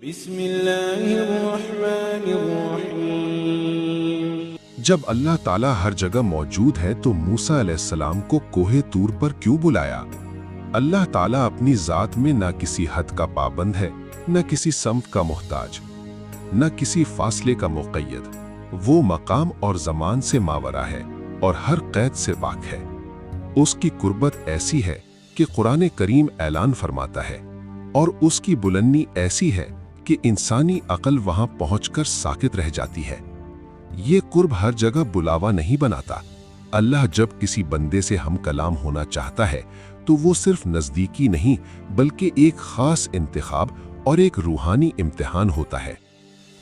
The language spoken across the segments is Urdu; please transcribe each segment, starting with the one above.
بسم اللہ الرحمن الرحیم۔ جب اللہ تعالیٰ ہر جگہ موجود ہے تو موسیٰ علیہ السلام کو کوہ طور پر کیوں بلایا؟ اللہ تعالیٰ اپنی ذات میں نہ کسی حد کا پابند ہے، نہ کسی سمت کا محتاج، نہ کسی فاصلے کا مقید۔ وہ مقام اور زمان سے ماورا ہے اور ہر قید سے پاک ہے۔ اس کی قربت ایسی ہے کہ قرآن کریم اعلان فرماتا ہے، اور اس کی بلندی ایسی ہے کہ انسانی عقل وہاں پہنچ کر ساکت رہ جاتی ہے۔ یہ قرب ہر جگہ بلاوا نہیں بناتا۔ اللہ جب کسی بندے سے ہم کلام ہونا چاہتا ہے تو وہ صرف نزدیکی نہیں بلکہ ایک خاص انتخاب اور ایک روحانی امتحان ہوتا ہے۔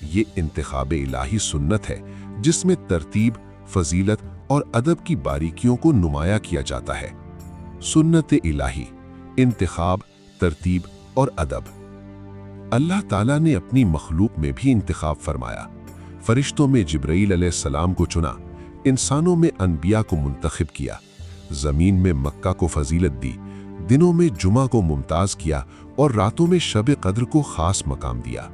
یہ انتخاب الہی سنت ہے جس میں ترتیب، فضیلت اور ادب کی باریکیوں کو نمایاں کیا جاتا ہے۔ سنت الہی، انتخاب، ترتیب اور ادب۔ اللہ تعالیٰ نے اپنی مخلوق میں بھی انتخاب فرمایا۔ فرشتوں میں جبرائیل علیہ السلام کو چنا، انسانوں میں انبیاء کو منتخب کیا، زمین میں مکہ کو فضیلت دی، دنوں میں جمعہ کو ممتاز کیا اور راتوں میں شب قدر کو خاص مقام دیا۔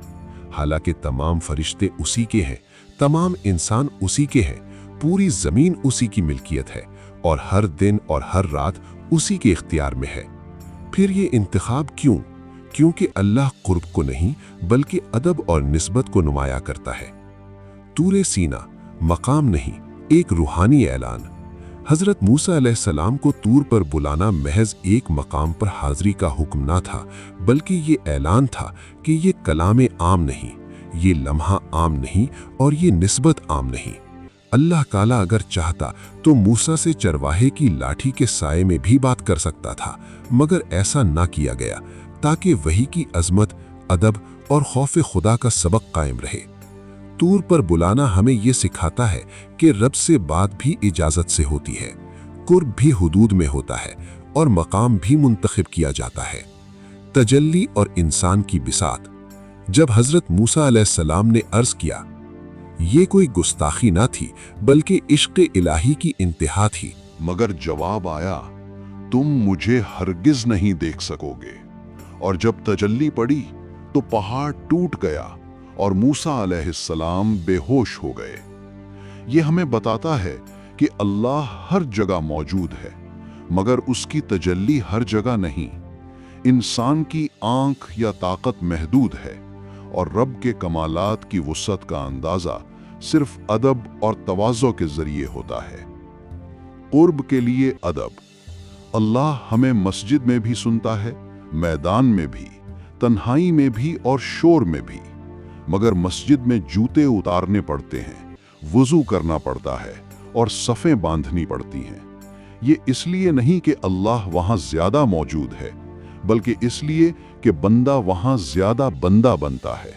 حالانکہ تمام فرشتے اسی کے ہیں، تمام انسان اسی کے ہیں، پوری زمین اسی کی ملکیت ہے اور ہر دن اور ہر رات اسی کے اختیار میں ہے۔ پھر یہ انتخاب کیوں؟ کیونکہ اللہ قرب کو نہیں بلکہ ادب اور نسبت کو نمایاں کرتا ہے۔ طور سینہ مقام نہیں، ایک روحانی اعلان۔ حضرت موسیٰ علیہ السلام کو طور پر بلانا محض ایک مقام پر حاضری کا حکم نہ تھا، بلکہ یہ اعلان تھا کہ یہ کلام عام نہیں، یہ لمحہ عام نہیں اور یہ نسبت عام نہیں۔ اللہ تعالیٰ اگر چاہتا تو موسیٰ سے چرواہے کی لاٹھی کے سائے میں بھی بات کر سکتا تھا، مگر ایسا نہ کیا گیا تاکہ وحی کی عظمت، ادب اور خوف خدا کا سبق قائم رہے۔ طور پر بلانا ہمیں یہ سکھاتا ہے کہ رب سے بات بھی اجازت سے ہوتی ہے، قرب بھی حدود میں ہوتا ہے اور مقام بھی منتخب کیا جاتا ہے۔ تجلی اور انسان کی بساط۔ جب حضرت موسیٰ علیہ السلام نے عرض کیا، یہ کوئی گستاخی نہ تھی بلکہ عشق الہی کی انتہا تھی۔ مگر جواب آیا، تم مجھے ہرگز نہیں دیکھ سکو گے۔ اور جب تجلی پڑی تو پہاڑ ٹوٹ گیا اور موسیٰ علیہ السلام بے ہوش ہو گئے۔ یہ ہمیں بتاتا ہے کہ اللہ ہر جگہ موجود ہے، مگر اس کی تجلی ہر جگہ نہیں۔ انسان کی آنکھ یا طاقت محدود ہے، اور رب کے کمالات کی وسعت کا اندازہ صرف ادب اور تواضع کے ذریعے ہوتا ہے۔ قرب کے لیے ادب۔ اللہ ہمیں مسجد میں بھی سنتا ہے، میدان میں بھی، تنہائی میں بھی اور شور میں بھی، مگر مسجد میں جوتے اتارنے پڑتے ہیں، وضو کرنا پڑتا ہے اور صفیں باندھنی پڑتی ہیں۔ یہ اس لیے نہیں کہ اللہ وہاں زیادہ موجود ہے، بلکہ اس لیے کہ بندہ وہاں زیادہ بندہ بنتا ہے۔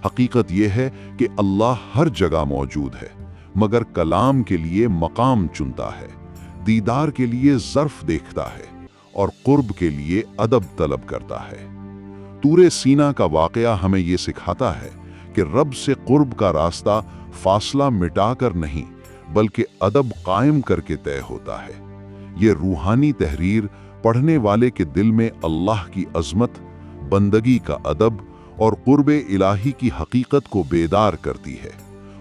حقیقت یہ ہے کہ اللہ ہر جگہ موجود ہے، مگر کلام کے لیے مقام چنتا ہے، دیدار کے لیے ظرف دیکھتا ہے اور قرب کے لیے ادب طلب کرتا ہے۔ طور سینہ کا واقعہ ہمیں یہ سکھاتا ہے کہ رب سے قرب کا راستہ فاصلہ مٹا کر نہیں بلکہ ادب قائم کر کے طے ہوتا ہے۔ یہ روحانی تحریر پڑھنے والے کے دل میں اللہ کی عظمت، بندگی کا ادب اور قرب الہی کی حقیقت کو بیدار کرتی ہے،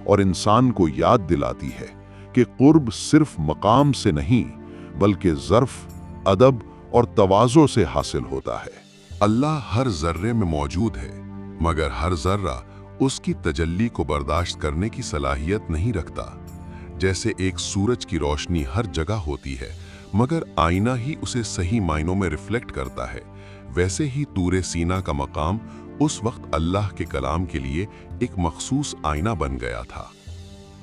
اور انسان کو یاد دلاتی ہے کہ قرب صرف مقام سے نہیں بلکہ ظرف، ادب اور تواضع سے حاصل ہوتا ہے۔ اللہ ہر ذرے میں موجود ہے، مگر ہر ذرہ اس کی تجلی کو برداشت کرنے کی صلاحیت نہیں رکھتا۔ جیسے ایک سورج کی روشنی ہر جگہ ہوتی ہے، مگر آئینہ ہی اسے صحیح معنوں میں ریفلیکٹ کرتا ہے، ویسے ہی طور سینہ کا مقام اس وقت اللہ کے کلام کے لیے ایک مخصوص آئینہ بن گیا تھا۔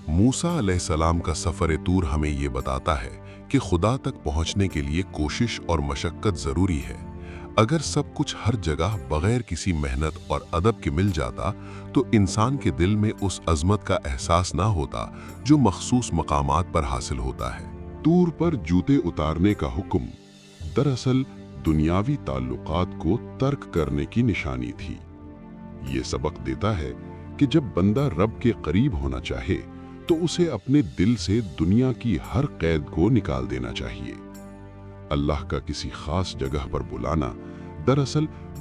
موسیٰ علیہ السلام کا سفر طور ہمیں یہ بتاتا ہے کہ خدا تک پہنچنے کے لیے کوشش اور مشقت ضروری ہے۔ اگر سب کچھ ہر جگہ بغیر کسی محنت اور ادب کے مل جاتا تو انسان کے دل میں اس عظمت کا احساس نہ ہوتا جو مخصوص مقامات پر حاصل ہوتا ہے۔ طور پر جوتے اتارنے کا حکم دراصل دنیاوی تعلقات کو ترک کرنے کی نشانی تھی۔ یہ سبق دیتا ہے کہ جب بندہ رب کے قریب ہونا چاہے تو اسے اپنے دل سے دنیا کی ہر قید کو نکال دینا چاہیے۔ اللہ کا کسی خاص جگہ پر بلانا دراصل